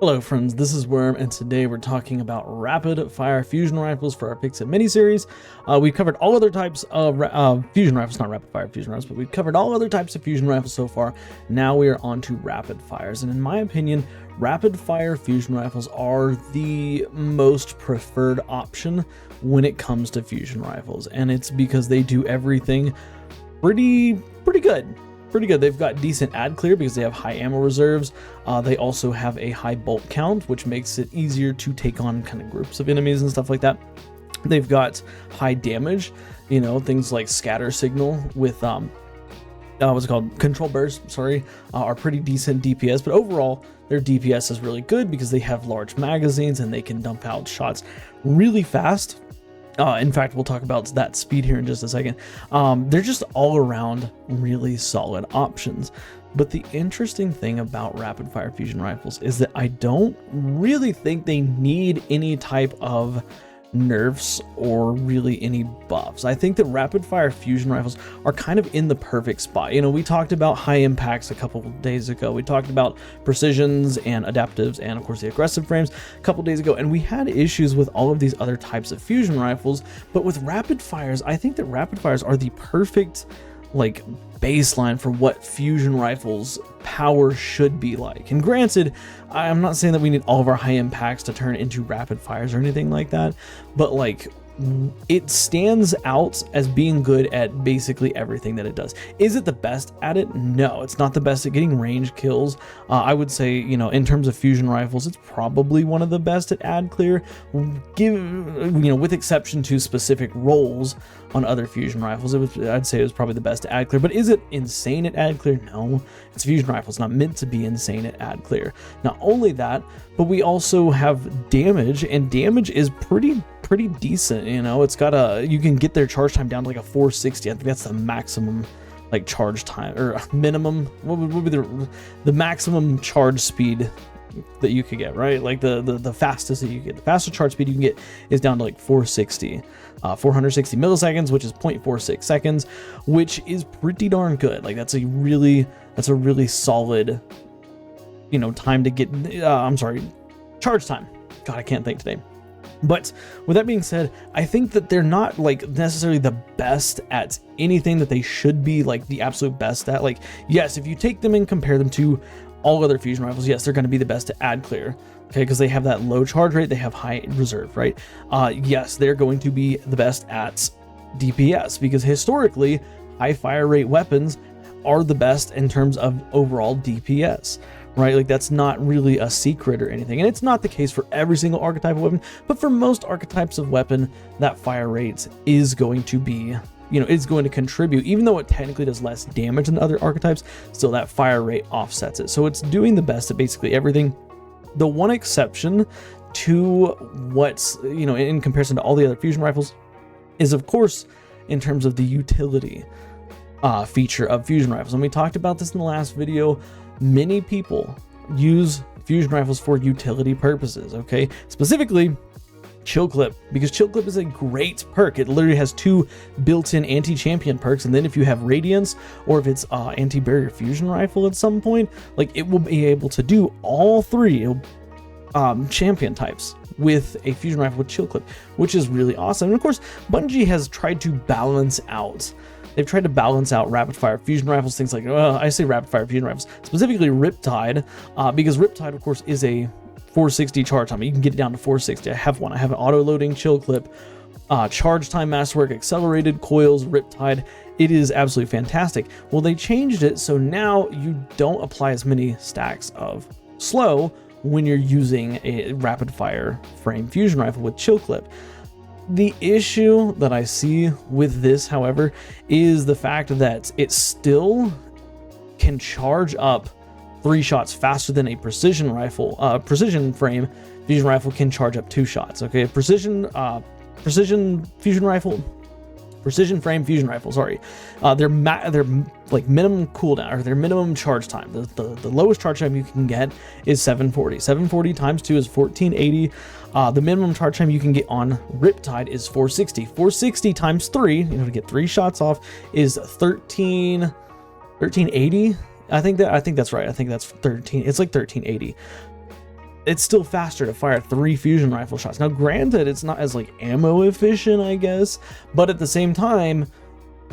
Hello friends, this is Worm, and today we're talking about rapid fire fusion rifles for our picks at miniseries. We've covered all other types of fusion rifles, not rapid fire fusion rifles, but we've covered all other types of fusion rifles so far. Now we are on to rapid fires, and in my opinion, rapid fire fusion rifles are the most preferred option when it comes to fusion rifles, and it's because they do everything pretty good. They've got decent ad clear because they have high ammo reserves. They also have a high bolt count, which makes it easier to take on kind of groups of enemies and stuff like that. They've got high damage, things like scatter signal with what's it called, control burst, are pretty decent DPS, but overall their DPS is really good because they have large magazines and they can dump out shots really fast. In fact, we'll talk about that speed here in just a second. They're just all around really solid options. But the interesting thing about rapid fire fusion rifles is that I don't really think they need any type of nerfs or really any buffs. I think that rapid fire fusion rifles are kind of in the perfect spot. We talked about high impacts a couple of days ago. We talked about precisions and adaptives and of course the aggressive frames a couple of days ago, and we had issues with all of these other types of fusion rifles. But with rapid fires, I think that rapid fires are the perfect baseline for what fusion rifles power should be like. And granted, I'm not saying that we need all of our high impacts to turn into rapid fires or anything like that, but it stands out as being good at basically everything that it does. Is it the best at it? No, it's not the best at getting range kills. I would say, in terms of fusion rifles, it's probably one of the best at ad clear, with exception to specific roles on other fusion rifles. I'd say it was probably the best at ad clear. But is it insane at ad clear? No, it's fusion rifles, not meant to be insane at ad clear. Not only that, but we also have damage, and damage is pretty decent. It's got you can get their charge time down to a 460. I think that's the maximum charge time, or minimum. What would be the maximum charge speed that you could get, right? The fastest that you get, the fastest charge speed you can get is down to 460 milliseconds, which is 0.46 seconds, which is pretty darn good. That's a really solid time to get charge time. God, I can't think today. But with that being said, I think that they're not necessarily the best at anything that they should be the absolute best at. Yes, if you take them and compare them to all other fusion rifles, yes, they're going to be the best at ad clear, okay, because they have that low charge rate, they have high reserve, right? Yes, they're going to be the best at DPS because historically high fire rate weapons are the best in terms of overall DPS, right? That's not really a secret or anything. And it's not the case for every single archetype of weapon, but for most archetypes of weapon, that fire rate is going to be, it's going to contribute, even though it technically does less damage than other archetypes, still that fire rate offsets it. So it's doing the best at basically everything. The one exception to what's, in comparison to all the other fusion rifles is, of course, in terms of the utility feature of fusion rifles. And we talked about this in the last video. Many people use fusion rifles for utility purposes, okay? Specifically, chill clip, because chill clip is a great perk. It literally has 2 built-in anti-champion perks, and then if you have radiance or if it's anti-barrier fusion rifle at some point, it will be able to do all 3 champion types with a fusion rifle with chill clip, which is really awesome. And of course, Bungie has tried to balance out. They've tried to balance out rapid fire fusion rifles, things I say rapid fire fusion rifles, specifically Riptide, because Riptide, of course, is a 460 charge time. You can get it down to 460. I have one. I have an auto-loading chill clip, charge time masterwork, accelerated coils, Riptide. It is absolutely fantastic. Well, they changed it, so now you don't apply as many stacks of slow when you're using a rapid fire frame fusion rifle with chill clip. The issue that I see with this, however, is the fact that it still can charge up 3 shots faster than a precision rifle. Precision frame fusion rifle can charge up 2 shots. Okay, precision fusion rifle, precision frame fusion rifle. Sorry, their minimum cooldown, or their minimum charge time. The lowest charge time you can get is 740. 740 times 2 is 1480. The minimum charge time you can get on Riptide is 460. 460 times 3, to get 3 shots off, is 1380. I think that's right. I think that's 13. It's 1380. it's still faster to fire 3 fusion rifle shots. Now, granted, it's not as like ammo efficient, I guess, but at the same time,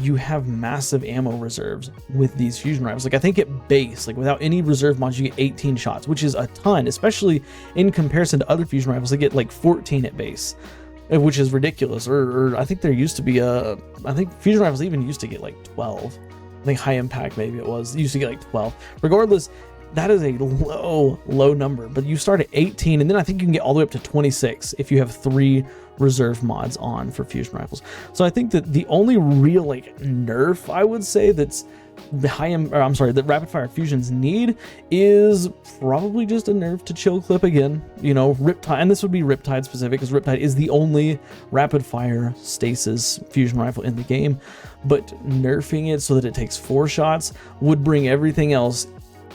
you have massive ammo reserves with these fusion rifles. Like, I think at base, like without any reserve mods, you get 18 shots, which is a ton, especially in comparison to other fusion rifles that get like 14 at base, which is ridiculous. Or I think there used to be I think fusion rifles even used to get like 12. I think high impact, maybe it used to get like 12. Regardless, that is a low number, but you start at 18, and then I think you can get all the way up to 26 if you have 3 reserve mods on for fusion rifles. So I think that the only real like nerf, I would say, that's that rapid fire fusions need is probably just a nerf to chill clip again. You know, Riptide, and this would be Riptide specific, because Riptide is the only rapid fire stasis fusion rifle in the game, but nerfing it so that it takes 4 shots would bring everything else,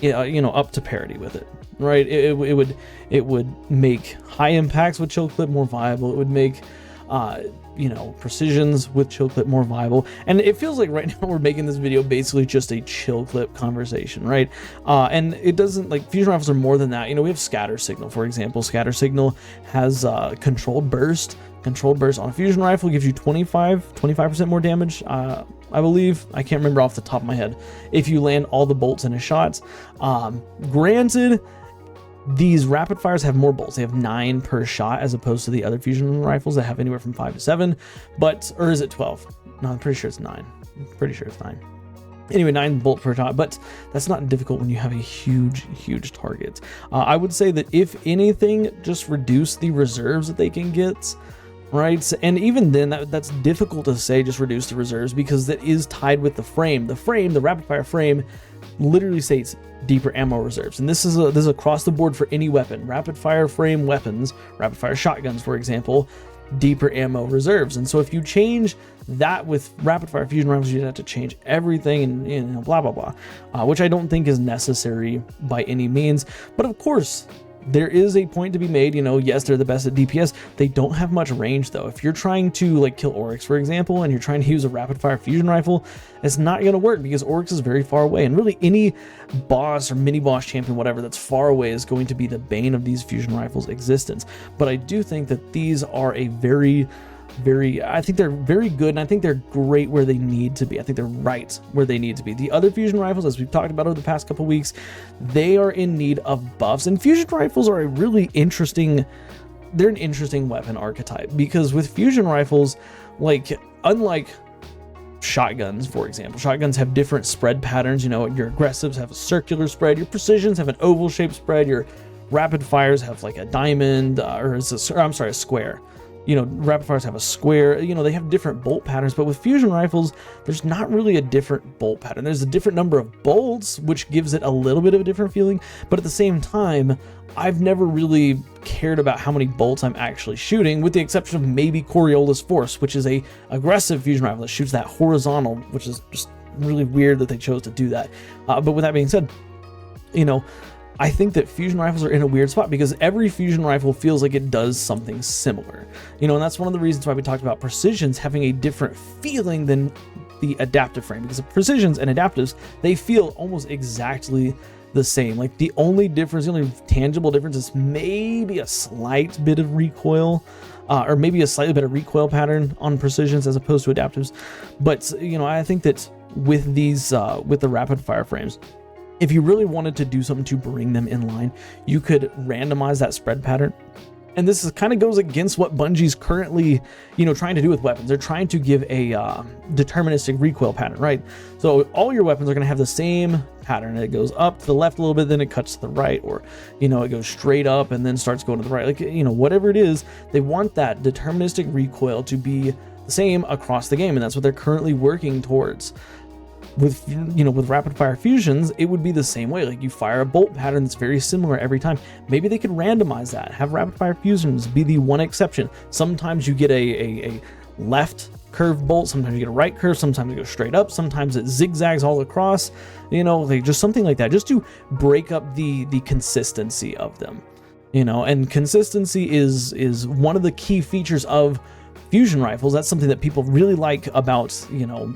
you know, up to parity with it, right? It would make high impacts with chill clip more viable. It would make you know, precisions with chill clip more viable. And it feels like right now we're making this video basically just a chill clip conversation, right? And it doesn't, like, fusion rifles are more than that. You know, we have scatter signal, for example. Scatter signal has controlled burst. Controlled burst on a fusion rifle gives you 25% more damage, I believe. I can't remember off the top of my head, if you land all the bolts in a shot. Granted, these rapid fires have more bolts. They have 9 per shot, as opposed to the other fusion rifles that have anywhere from 5 to 7. But, or is it 12? No, I'm pretty sure it's 9. I'm pretty sure it's 9. Anyway, 9 bolts per shot, but that's not difficult when you have a huge target. I would say that if anything, just reduce the reserves that they can get, right? And even then, that's difficult to say, just reduce the reserves, because that is tied with the frame. The rapid fire frame literally states deeper ammo reserves, and this is across the board for any weapon. Rapid fire frame weapons, rapid fire shotguns, for example, deeper ammo reserves. And so if you change that with rapid fire fusion rifles, you'd have to change everything, and, you know, blah blah blah, which I don't think is necessary by any means. But of course, there is a point to be made. You know, yes, they're the best at DPS. They don't have much range, though. If you're trying to, like, kill Oryx, for example, and you're trying to use a rapid fire fusion rifle, it's not going to work, because Oryx is very far away. And really, any boss or mini boss champion, whatever, that's far away is going to be the bane of these fusion rifles' existence. But I do think that these are a I think they're very good, and I think they're great where they need to be. I think they're right where they need to be. The other fusion rifles, as we've talked about over the past couple weeks, they are in need of buffs, and fusion rifles are an interesting weapon archetype, because with fusion rifles, like, unlike shotguns, for example, shotguns have different spread patterns. You know, your aggressives have a circular spread, your precisions have an oval shaped spread, your rapid fires have like a diamond, a square. You know, rapid fires have a square. You know, they have different bolt patterns, but with fusion rifles, there's not really a different bolt pattern. There's a different number of bolts, which gives it a little bit of a different feeling, but at the same time, I've never really cared about how many bolts I'm actually shooting, with the exception of maybe Coriolis Force, which is a aggressive fusion rifle that shoots that horizontal, which is just really weird that they chose to do that. But with that being said, you know, I think that fusion rifles are in a weird spot, because every fusion rifle feels like it does something similar. You know, and that's one of the reasons why we talked about precisions having a different feeling than the adaptive frame, because the precisions and adaptives, they feel almost exactly the same. Like, the only difference, the only tangible difference is maybe a slight bit of recoil, or maybe a slightly better recoil pattern on precisions as opposed to adaptives. But, you know, I think that with these, with the rapid fire frames, if you really wanted to do something to bring them in line, you could randomize that spread pattern. And this kind of goes against what Bungie's currently, you know, trying to do with weapons. They're trying to give a deterministic recoil pattern, right? So all your weapons are going to have the same pattern. It goes up to the left a little bit, then it cuts to the right, or, you know, it goes straight up and then starts going to the right. Like, you know, whatever it is, they want that deterministic recoil to be the same across the game, and that's what they're currently working towards. With, you know, with rapid fire fusions, it would be the same way. Like, you fire a bolt pattern that's very similar every time. Maybe they could randomize that, have rapid fire fusions be the one exception. Sometimes you get a left curve bolt, sometimes you get a right curve, sometimes it goes straight up, sometimes it zigzags all across, you know, like just something like that, just to break up the consistency of them, you know. And consistency is one of the key features of fusion rifles, that's something that people really like about, you know,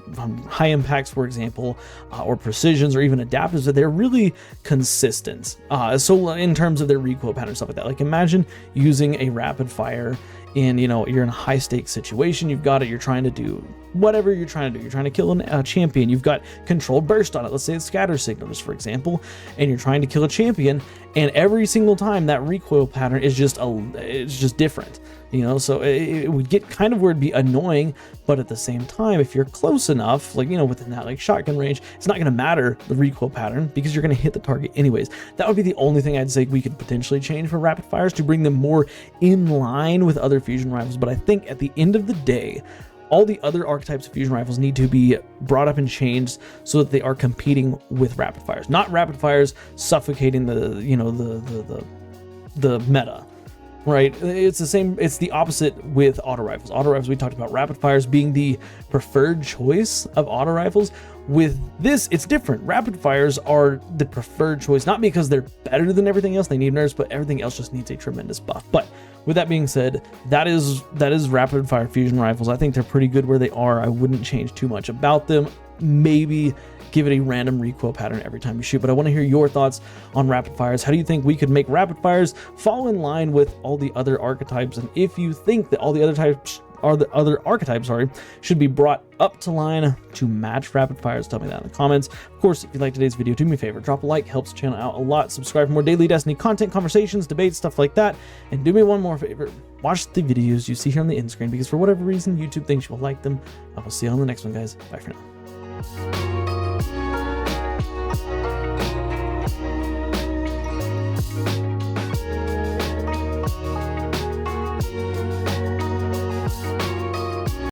high impacts, for example, or precisions, or even adaptives, that they're really consistent. So in terms of their recoil pattern, stuff like that, like imagine using a rapid fire in, you know, you're in a high stakes situation, you've got it, you're trying to do whatever you're trying to do, you're trying to kill a champion, you've got controlled burst on it, let's say it's scatter signals, for example, and you're trying to kill a champion, and every single time that recoil pattern is just it's just different, you know. So it would get kind of where it'd be annoying, but at the same time, if you're close enough, like, you know, within that like shotgun range, it's not going to matter the recoil pattern, because you're going to hit the target anyways. That would be the only thing I'd say we could potentially change for rapid fires, to bring them more in line with other fusion rifles. But I think at the end of the day, all the other archetypes of fusion rifles need to be brought up and changed so that they are competing with rapid fires, not rapid fires suffocating the, you know, the meta, right? It's the same, it's the opposite with auto rifles. Auto rifles, we talked about rapid fires being the preferred choice of auto rifles. With this, it's different. Rapid fires are the preferred choice, not because they're better than everything else, they need nerfs, but everything else just needs a tremendous buff. But with that being said, that is rapid fire fusion rifles. I think they're pretty good where they are. I wouldn't change too much about them. Maybe give it a random recoil pattern every time you shoot. But I want to hear your thoughts on rapid fires. How do you think we could make rapid fires fall in line with all the other archetypes? And if you think that all the other archetypes should be brought up to line to match rapid fires, tell me that in the comments. Of course, if you liked today's video, do me a favor, drop a like, helps the channel out a lot. Subscribe for more daily Destiny content, conversations, debates, stuff like that. And do me one more favor, watch the videos you see here on the end screen, because for whatever reason YouTube thinks you will like them. I will see you on the next one, guys. Bye for now.